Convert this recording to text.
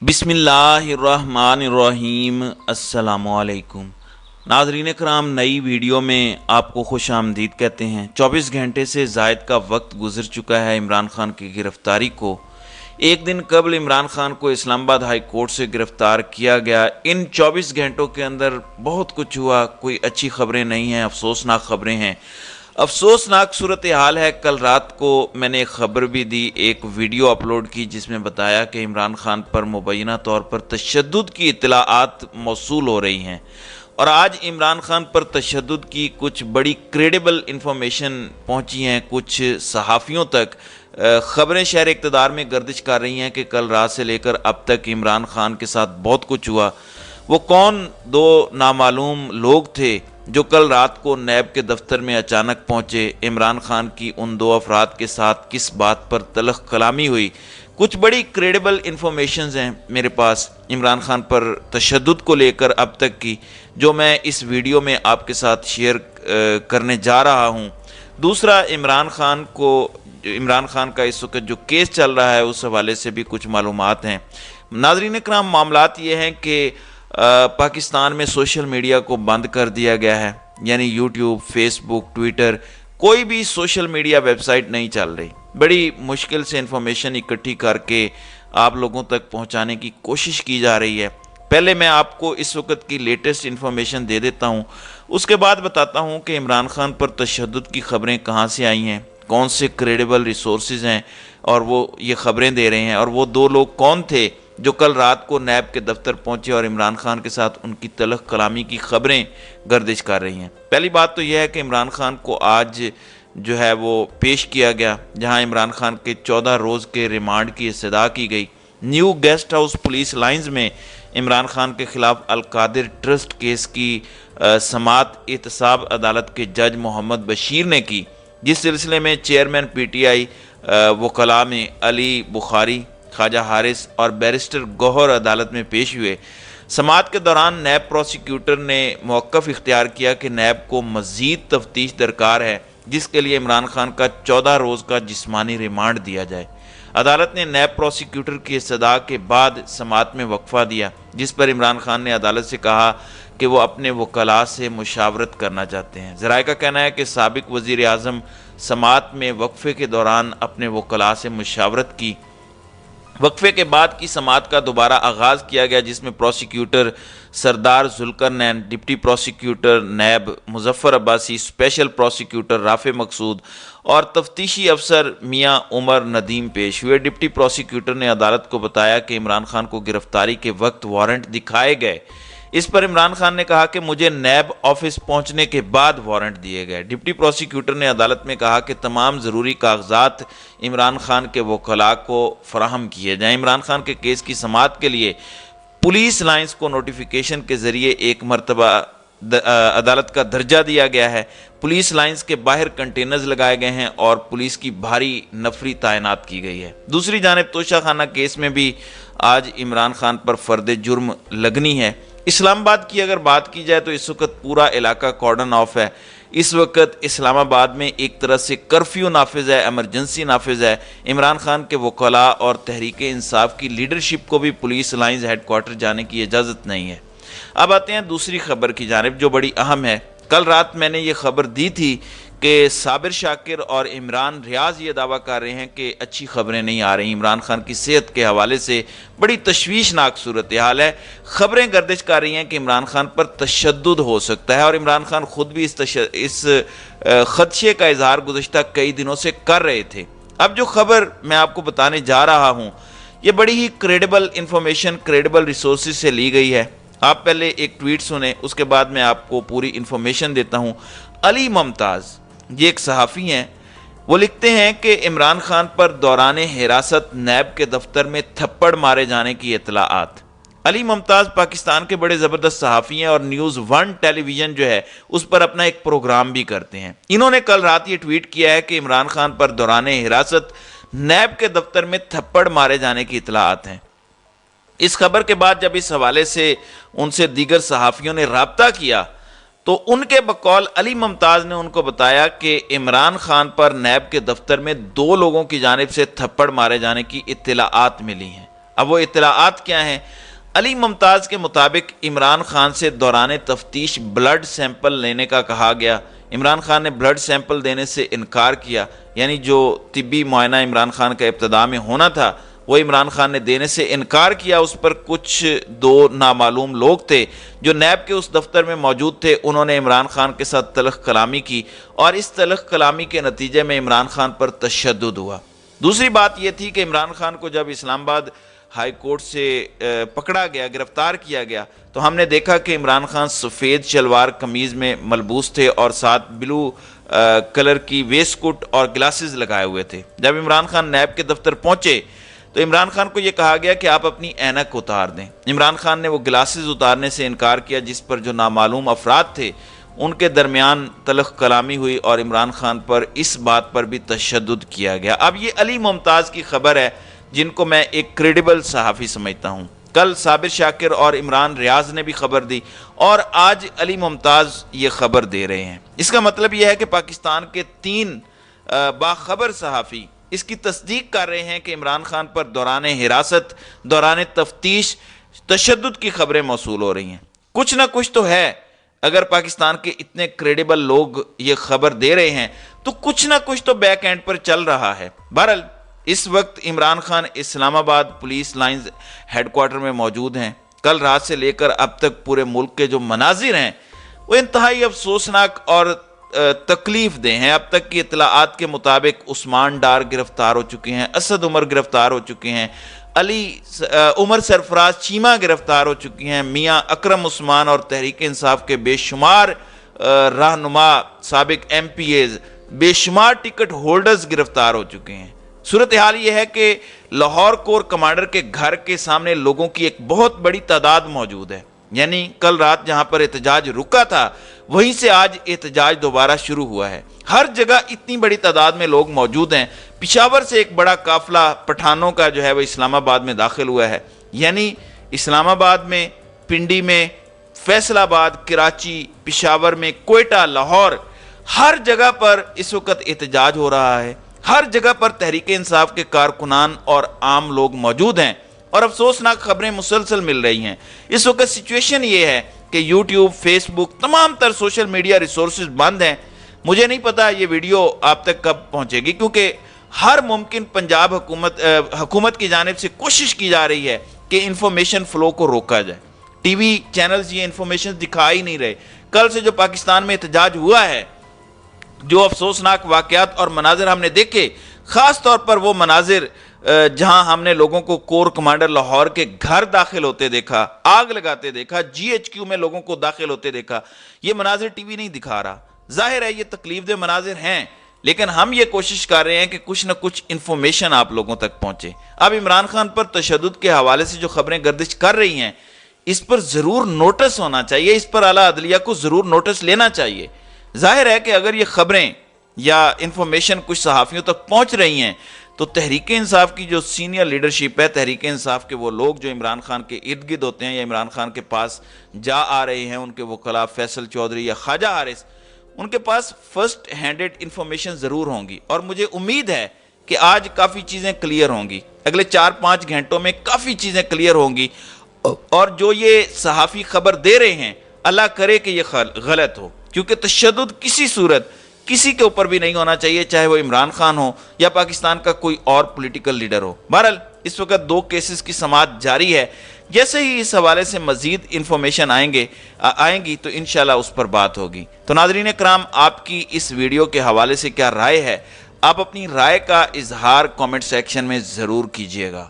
بسم اللہ الرحمن الرحیم۔ السلام علیکم ناظرین کرام، نئی ویڈیو میں آپ کو خوش آمدید کہتے ہیں۔ 24 گھنٹے سے زائد کا وقت گزر چکا ہے عمران خان کی گرفتاری کو۔ ایک دن قبل عمران خان کو اسلام آباد ہائی کورٹ سے گرفتار کیا گیا۔ ان 24 گھنٹوں کے اندر بہت کچھ ہوا، کوئی اچھی خبریں نہیں ہیں، افسوسناک خبریں ہیں۔ افسوسناک صورتحال ہے۔ کل رات کو میں نے ایک خبر بھی دی، ایک ویڈیو اپلوڈ کی جس میں بتایا کہ عمران خان پر مبینہ طور پر تشدد کی اطلاعات موصول ہو رہی ہیں، اور آج عمران خان پر تشدد کی کچھ بڑی کریڈیبل انفارمیشن پہنچی ہیں، کچھ صحافیوں تک خبریں شہر اقتدار میں گردش کر رہی ہیں کہ کل رات سے لے کر اب تک عمران خان کے ساتھ بہت کچھ ہوا۔ وہ کون دو نامعلوم لوگ تھے جو کل رات کو نیب کے دفتر میں اچانک پہنچے؟ عمران خان کی ان دو افراد کے ساتھ کس بات پر تلخ کلامی ہوئی؟ کچھ بڑی کریڈیبل انفارمیشنز ہیں میرے پاس عمران خان پر تشدد کو لے کر اب تک کی، جو میں اس ویڈیو میں آپ کے ساتھ شیئر کرنے جا رہا ہوں۔ دوسرا، عمران خان کا اس وقت جو کیس چل رہا ہے اس حوالے سے بھی کچھ معلومات ہیں۔ ناظرین کرام، معاملات یہ ہیں کہ پاکستان میں سوشل میڈیا کو بند کر دیا گیا ہے، یعنی یوٹیوب، فیس بک، ٹویٹر، کوئی بھی سوشل میڈیا ویب سائٹ نہیں چل رہی۔ بڑی مشکل سے انفارمیشن اکٹھی کر کے آپ لوگوں تک پہنچانے کی کوشش کی جا رہی ہے۔ پہلے میں آپ کو اس وقت کی لیٹسٹ انفارمیشن دے دیتا ہوں، اس کے بعد بتاتا ہوں کہ عمران خان پر تشدد کی خبریں کہاں سے آئی ہیں، کون سے کریڈیبل ریسورسز ہیں اور وہ یہ خبریں دے رہے ہیں، اور وہ دو لوگ کون تھے جو کل رات کو نیب کے دفتر پہنچے اور عمران خان کے ساتھ ان کی تلخ کلامی کی خبریں گردش کر رہی ہیں۔ پہلی بات تو یہ ہے کہ عمران خان کو آج جو ہے وہ پیش کیا گیا، جہاں عمران خان کے 14 روز کے ریمانڈ کی استدعا کی گئی۔ New guest house police lines میں عمران خان کے خلاف القادر ٹرسٹ کیس کی سماعت احتساب عدالت کے جج محمد بشیر نے کی، جس سلسلے میں چیئرمین پی ٹی آئی وکلاء میں علی بخاری، خواجہ حارث اور بیرسٹر گوہر عدالت میں پیش ہوئے۔ سماعت کے دوران نیب پروسیکیوٹر نے موقف اختیار کیا کہ نیب کو مزید تفتیش درکار ہے، جس کے لیے عمران خان کا 14 روز کا جسمانی ریمانڈ دیا جائے۔ عدالت نے نیب پروسیکیوٹر کی استدعا کے بعد سماعت میں وقفہ دیا، جس پر عمران خان نے عدالت سے کہا کہ وہ اپنے وکلاء سے مشاورت کرنا چاہتے ہیں۔ ذرائع کا کہنا ہے کہ سابق وزیر اعظم سماعت میں وقفے کے دوران اپنے وکلاء سے مشاورت کی۔ وقفے کے بعد کی سماعت کا دوبارہ آغاز کیا گیا، جس میں prosecutor Sardar Zulqarnain, deputy prosecutor NAB Muzaffar Abbasi, special prosecutor Rafay Maqsood اور تفتیشی افسر میاں عمر ندیم پیش ہوئے۔ ڈپٹی پروسیکیوٹر نے عدالت کو بتایا کہ عمران خان کو گرفتاری کے وقت وارنٹ دکھائے گئے۔ اس پر عمران خان نے کہا کہ مجھے نیب آفس پہنچنے کے بعد وارنٹ دیے گئے۔ ڈپٹی پروسیکیوٹر نے عدالت میں کہا کہ تمام ضروری کاغذات عمران خان کے وکلاء کو فراہم کیے جائیں۔ عمران خان کے کیس کی سماعت کے لیے پولیس لائنز کو نوٹیفیکیشن کے ذریعے ایک مرتبہ عدالت کا درجہ دیا گیا ہے۔ پولیس لائنز کے باہر کنٹینرز لگائے گئے ہیں اور پولیس کی بھاری نفری تعینات کی گئی ہے۔ دوسری جانب توشہ خانہ کیس میں بھی آج عمران خان پر فرد جرم لگنی ہے۔ اسلام آباد کی اگر بات کی جائے تو اس وقت پورا علاقہ کارڈن آف ہے۔ اس وقت اسلام آباد میں ایک طرح سے کرفیو نافذ ہے، ایمرجنسی نافذ ہے۔ عمران خان کے وکلاء اور تحریک انصاف کی لیڈرشپ کو بھی پولیس لائنز ہیڈ کوارٹر جانے کی اجازت نہیں ہے۔ اب آتے ہیں دوسری خبر کی جانب جو بڑی اہم ہے۔ کل رات میں نے یہ خبر دی تھی کہ صابر شاکر اور عمران ریاض یہ دعویٰ کر رہے ہیں کہ اچھی خبریں نہیں آ رہی۔ عمران خان کی صحت کے حوالے سے بڑی تشویشناک صورتحال ہے۔ خبریں گردش کر رہی ہیں کہ عمران خان پر تشدد ہو سکتا ہے، اور عمران خان خود بھی اس خدشے کا اظہار گزشتہ کئی دنوں سے کر رہے تھے۔ اب جو خبر میں آپ کو بتانے جا رہا ہوں یہ بڑی ہی کریڈیبل انفارمیشن کریڈیبل ریسورسز سے لی گئی ہے۔ آپ پہلے ایک ٹویٹ سنیں، اس کے بعد میں آپ کو پوری انفارمیشن دیتا ہوں۔ علی ممتاز یہ ایک صحافی ہیں، وہ لکھتے ہیں کہ عمران خان پر دوران حراست نیب کے دفتر میں تھپڑ مارے جانے کی اطلاعات۔ علی ممتاز پاکستان کے بڑے زبردست صحافی ہیں اور نیوز ون ٹیلی ویژن جو ہے اس پر اپنا ایک پروگرام بھی کرتے ہیں۔ انہوں نے کل رات یہ ٹویٹ کیا ہے کہ عمران خان پر دوران حراست نیب کے دفتر میں تھپڑ مارے جانے کی اطلاعات ہیں۔ اس خبر کے بعد جب اس حوالے سے ان سے دیگر صحافیوں نے رابطہ کیا تو ان کے بقول علی ممتاز نے ان کو بتایا کہ عمران خان پر نیب کے دفتر میں 2 لوگوں کی جانب سے تھپڑ مارے جانے کی اطلاعات ملی ہیں۔ اب وہ اطلاعات کیا ہیں؟ علی ممتاز کے مطابق عمران خان سے دوران تفتیش بلڈ سیمپل لینے کا کہا گیا۔ عمران خان نے بلڈ سیمپل دینے سے انکار کیا، یعنی جو طبی معائنہ عمران خان کا ابتدا میں ہونا تھا وہ عمران خان نے دینے سے انکار کیا۔ اس پر کچھ دو نامعلوم لوگ تھے جو نیب کے اس دفتر میں موجود تھے، انہوں نے عمران خان کے ساتھ تلخ کلامی کی اور اس تلخ کلامی کے نتیجے میں عمران خان پر تشدد ہوا۔ دوسری بات یہ تھی کہ عمران خان کو جب اسلام آباد ہائی کورٹ سے پکڑا گیا، گرفتار کیا گیا، تو ہم نے دیکھا کہ عمران خان سفید شلوار قمیض میں ملبوس تھے اور ساتھ بلو کلر کی ویسٹ کوٹ اور گلاسز لگائے ہوئے تھے۔ جب عمران خان نیب کے دفتر پہنچے تو عمران خان کو یہ کہا گیا کہ آپ اپنی اینک اتار دیں۔ عمران خان نے وہ گلاسز اتارنے سے انکار کیا، جس پر جو نامعلوم افراد تھے ان کے درمیان تلخ کلامی ہوئی اور عمران خان پر اس بات پر بھی تشدد کیا گیا۔ اب یہ علی ممتاز کی خبر ہے جن کو میں ایک کریڈیبل صحافی سمجھتا ہوں۔ کل صابر شاکر اور عمران ریاض نے بھی خبر دی اور آج علی ممتاز یہ خبر دے رہے ہیں۔ اس کا مطلب یہ ہے کہ پاکستان کے 3 باخبر صحافی اس کی تصدیق کر رہے ہیں کہ عمران خان پر دوران حراست، دوران تفتیش تشدد کی خبریں موصول ہو رہی ہیں۔ کچھ نہ کچھ تو ہے، اگر پاکستان کے اتنے کریڈیبل لوگ یہ خبر دے رہے ہیں تو کچھ نہ کچھ تو بیک اینڈ پر چل رہا ہے۔ بہرحال اس وقت عمران خان اسلام آباد پولیس لائنز ہیڈ کوارٹر میں موجود ہیں۔ کل رات سے لے کر اب تک پورے ملک کے جو مناظر ہیں وہ انتہائی افسوسناک اور تکلیف دہ ہیں۔ اب تک کی اطلاعات کے مطابق عثمان ڈار گرفتار ہو چکے ہیں، اسد عمر گرفتار ہو چکے ہیں، عمر سرفراز چیمہ گرفتار ہو چکی ہیں، میاں اکرم عثمان اور تحریک انصاف کے بے شمار رہنما، سابق ایم پی ایز، بے شمار ٹکٹ ہولڈرز گرفتار ہو چکے ہیں۔ صورتحال یہ ہے کہ لاہور کور کمانڈر کے گھر کے سامنے لوگوں کی ایک بہت بڑی تعداد موجود ہے، یعنی کل رات جہاں پر احتجاج رکا تھا وہیں سے آج احتجاج دوبارہ شروع ہوا ہے۔ ہر جگہ اتنی بڑی تعداد میں لوگ موجود ہیں۔ پشاور سے ایک بڑا قافلہ پٹھانوں کا جو ہے وہ اسلام آباد میں داخل ہوا ہے، یعنی اسلام آباد میں، پنڈی میں، فیصل آباد، کراچی، پشاور میں، کوئٹہ، لاہور، ہر جگہ پر اس وقت احتجاج ہو رہا ہے۔ ہر جگہ پر تحریک انصاف کے کارکنان اور عام لوگ موجود ہیں اور افسوسناک خبریں مسلسل مل رہی ہیں۔ اس وقت سچویشن یہ ہے کہ یوٹیوب، فیس بک، تمام تر سوشل میڈیا ریسورسز بند ہیں۔ مجھے نہیں پتا یہ ویڈیو آپ تک کب پہنچے گی، کیونکہ ہر ممکن پنجاب حکومت کی جانب سے کوشش کی جا رہی ہے کہ انفارمیشن فلو کو روکا جائے۔ ٹی وی چینلز یہ انفارمیشن دکھا ہی نہیں رہے۔ کل سے جو پاکستان میں احتجاج ہوا ہے، جو افسوسناک واقعات اور مناظر ہم نے دیکھے، خاص طور پر وہ مناظر جہاں ہم نے لوگوں کو کور کمانڈر لاہور کے گھر داخل ہوتے دیکھا، آگ لگاتے دیکھا، جی ایچ کیو میں لوگوں کو داخل ہوتے دیکھا، یہ مناظر ٹی وی نہیں دکھا رہا۔ ظاہر ہے یہ تکلیف دہ مناظر ہیں، لیکن ہم یہ کوشش کر رہے ہیں کہ کچھ نہ کچھ انفارمیشن آپ لوگوں تک پہنچے۔ اب عمران خان پر تشدد کے حوالے سے جو خبریں گردش کر رہی ہیں، اس پر ضرور نوٹس ہونا چاہیے، اس پر اعلیٰ عدلیہ کو ضرور نوٹس لینا چاہیے۔ ظاہر ہے کہ اگر یہ خبریں یا انفارمیشن کچھ صحافیوں تک پہنچ رہی ہیں تو تحریک انصاف کی جو سینئر لیڈرشپ ہے، تحریک انصاف کے وہ لوگ جو عمران خان کے ارد گرد ہوتے ہیں یا عمران خان کے پاس جا آ رہے ہیں، ان کے وکلاء فیصل چودھری یا خواجہ حارث، ان کے پاس فرسٹ ہینڈڈ انفارمیشن ضرور ہوں گی، اور مجھے امید ہے کہ آج کافی چیزیں کلیئر ہوں گی، اگلے 4-5 گھنٹوں میں کافی چیزیں کلیئر ہوں گی، اور جو یہ صحافی خبر دے رہے ہیں اللہ کرے کہ یہ غلط ہو، کیونکہ تشدد کسی صورت کسی کے اوپر بھی نہیں ہونا چاہیے، چاہے وہ عمران خان ہو یا پاکستان کا کوئی اور پولیٹیکل لیڈر ہو۔ بہرحال اس وقت 2 کیسز کی سماعت جاری ہے، جیسے ہی اس حوالے سے مزید انفارمیشن آئیں گی تو انشاءاللہ اس پر بات ہوگی۔ تو ناظرین کرام، آپ کی اس ویڈیو کے حوالے سے کیا رائے ہے؟ آپ اپنی رائے کا اظہار کامنٹ سیکشن میں ضرور کیجئے گا۔